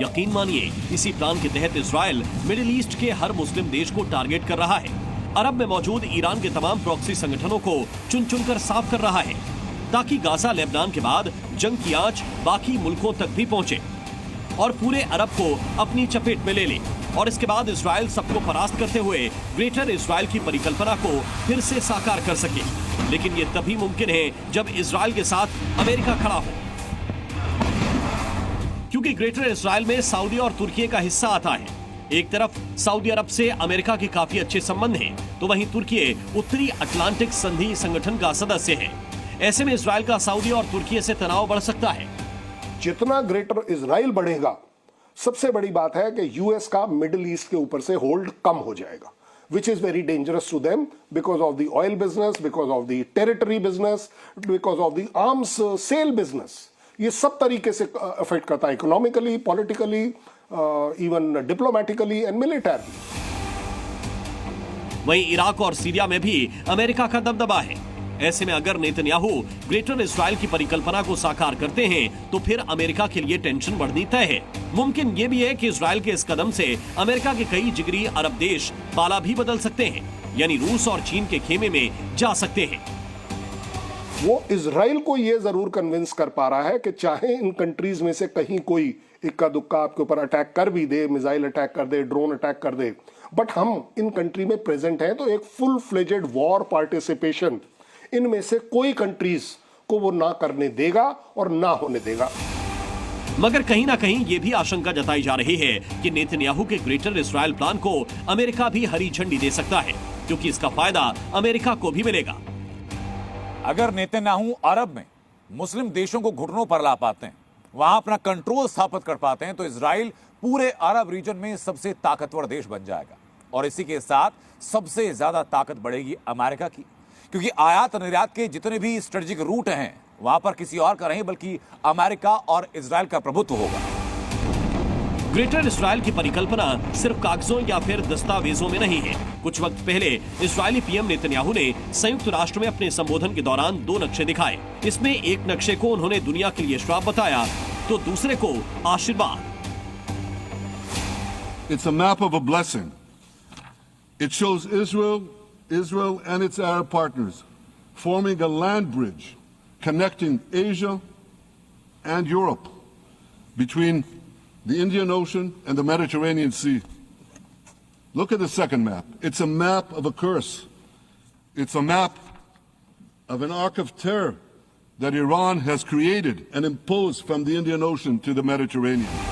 यकीन मानिए, इसी प्लान के तहत इजराइल मिडिल ईस्ट के हर मुस्लिम देश को टारगेट कर रहा है। अरब में मौजूद ईरान के तमाम प्रॉक्सी संगठनों को चुन चुनकर साफ कर रहा है, ताकि गाजा लेबनान के बाद जंग की आंच बाकी मुल्कों तक भी पहुंचे और पूरे अरब को अपनी चपेट में ले ले, और इसके बाद इजराइल सबको परास्त करते हुए ग्रेटर इजराइल की परिकल्पना को फिर से साकार कर सके। लेकिन ये तभी मुमकिन है जब इजराइल के साथ अमेरिका खड़ा हो, क्योंकि ग्रेटर इजराइल में सऊदी और तुर्की का हिस्सा आता है। एक तरफ सऊदी अरब से अमेरिका के काफी अच्छे संबंध हैं, तो वहीं तुर्की उत्तरी अटलांटिक संधि संगठन का सदस्य है। ऐसे में इजराइल का सऊदी और तुर्की से तनाव बढ़ सकता है। जितना ग्रेटर इजराइल बढ़ेगा, सबसे बड़ी बात है कि यूएस का मिडिल ईस्ट के ऊपर से होल्ड कम हो जाएगा, which is very dangerous to them because of the oil business, because of the territory business, because of the arms sale business. ये सब तरीके से अफेक्ट करता है, economically, politically, even diplomatically and military. वहीं इराक और सीरिया में भी अमेरिका का दबदबा है। ऐसे में अगर नेतन्याहू ग्रेटर इजराइल की परिकल्पना को साकार करते हैं, तो फिर अमेरिका के लिए टेंशन बढ़नी तय है। मुमकिन ये भी है कि इजराइल के इस कदम से अमेरिका के कई जिगरी अरब देश पाला भी बदल सकते हैं, यानी रूस और चीन के खेमे में जा सकते हैं। वो इजराइल को ये जरूर कन्विंस कर पा रहा है कि चाहे इन कंट्रीज में से कहीं कोई इक्का दुक्का आपके ऊपर अटैक कर भी दे, मिसाइल अटैक कर दे, ड्रोन अटैक कर दे, बट हम इन कंट्री में प्रेजेंट हैं, तो एक फुल फ्लेजेड वॉर पार्टिसिपेशन इनमें से कोई कंट्रीज को वो ना करने देगा और ना होने देगा। मगर कहीं ना कहीं ये भी आशंका जताई जा रही है कि नेतन्याहू के ग्रेटर इजराइल प्लान को अमेरिका भी हरी झंडी दे सकता है, क्योंकि इसका फायदा अमेरिका को भी मिलेगा। अगर नेतन्याहू अरब में मुस्लिम देशों को घुटनों पर ला पाते हैं, वहां अपना कंट्रोल स्थापित कर पाते हैं, तो इजराइल पूरे अरब रीजन में सबसे ताकतवर देश बन जाएगा। और इसी के साथ सबसे ज्यादा ताकत बढ़ेगी अमेरिका की, क्योंकि आयात निर्यात के जितने भी स्ट्रेटेजिक रूट हैं, वहां पर किसी और का नहीं बल्कि अमेरिका और इजराइल का प्रभुत्व होगा। ग्रेटर इजराइल की परिकल्पना सिर्फ कागजों या फिर दस्तावेजों में नहीं है। कुछ वक्त पहले इजरायली पीएम नेतन्याहू ने संयुक्त राष्ट्र में अपने संबोधन के दौरान 2 नक्शे दिखाए। इसमें एक नक्शे को उन्होंने दुनिया के लिए श्राप बताया, तो दूसरे को आशीर्वाद। It's a map of a blessing. It shows Israel and its Arab partners forming a land bridge connecting Asia and Europe between the Indian Ocean and the Mediterranean Sea. Look at the second map. It's a map of a curse. It's a map of an arc of terror that Iran has created and imposed from the Indian Ocean to the Mediterranean.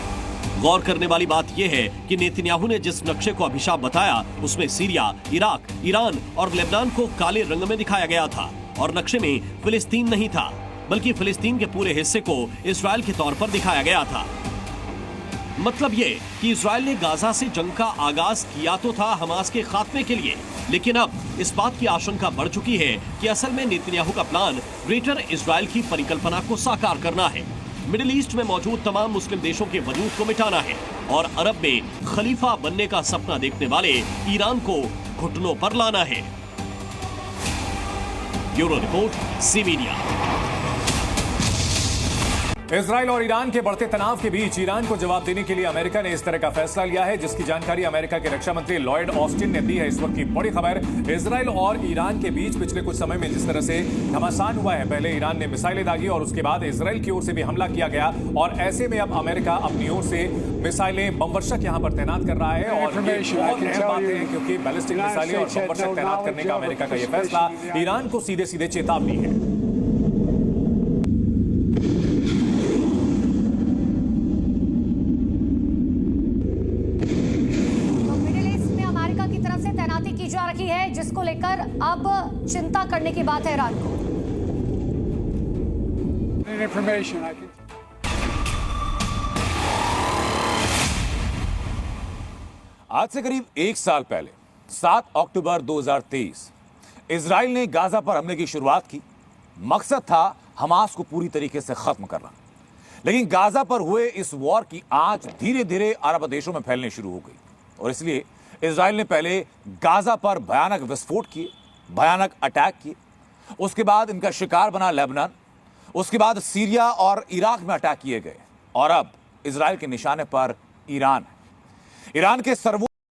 गौर करने वाली बात यह है कि Netanyahu ने जिस नक्शे को अभिशाप बताया, उसमें सीरिया, इराक, ईरान और लेबनान को काले रंग में दिखाया गया था, और नक्शे में फिलिस्तीन नहीं था, बल्कि फिलिस्तीन के पूरे हिस्से को इजराइल के तौर पर दिखाया गया था। मतलब ये कि इजराइल ने गाजा से जंग का आगाज किया तो था हमास के खात्मे के लिए, लेकिन अब इस बात की आशंका बढ़ चुकी है कि असल में नेतन्याहू का प्लान ग्रेटर इजराइल की परिकल्पना को साकार करना है, मिडिल ईस्ट में मौजूद तमाम मुस्लिम देशों के वजूद को मिटाना है, और अरब में खलीफा बनने का सपना देखने वाले ईरान को घुटनों पर लाना है। Bureau report, C media. Israel और ईरान के बढ़ते तनाव के बीच ईरान को जवाब देने के लिए अमेरिका ने इस तरह का फैसला लिया है, जिसकी जानकारी अमेरिका के रक्षा मंत्री लॉयड ऑस्टिन ने दी है। इस वक्त की बड़ी खबर, इजराइल और ईरान के बीच पिछले कुछ समय में जिस तरह से घमासान हुआ है, पहले ईरान ने मिसाइलें दागी और उसके बाद इजराइल की ओर से भी हमला किया गया, और ऐसे में अब अमेरिका अपनी ओर से मिसाइलें, बमवर्षक यहां पर तैनात कर रहा है। और ये बहुत अहम बात है, क्योंकि बैलिस्टिक मिसाइलें और बमवर्षक तैनात करने का अमेरिका का यह फैसला ईरान को सीधे सीधे चेतावनी है। जा रही है, जिसको लेकर अब चिंता करने की बात है ईरान को। आज से करीब 1 साल पहले 7 अक्टूबर 2023 इजराइल ने गाजा पर हमले की शुरुआत की। मकसद था हमास को पूरी तरीके से खत्म करना, लेकिन गाजा पर हुए इस वॉर की आंच धीरे धीरे अरब देशों में फैलने शुरू हो गई, और इसलिए इजराइल ने पहले गाजा पर भयानक विस्फोट किए, भयानक अटैक किए, उसके बाद इनका शिकार बना लेबनान, उसके बाद सीरिया और इराक में अटैक किए गए, और अब इसराइल के निशाने पर ईरान है। ईरान के सर्वोच्च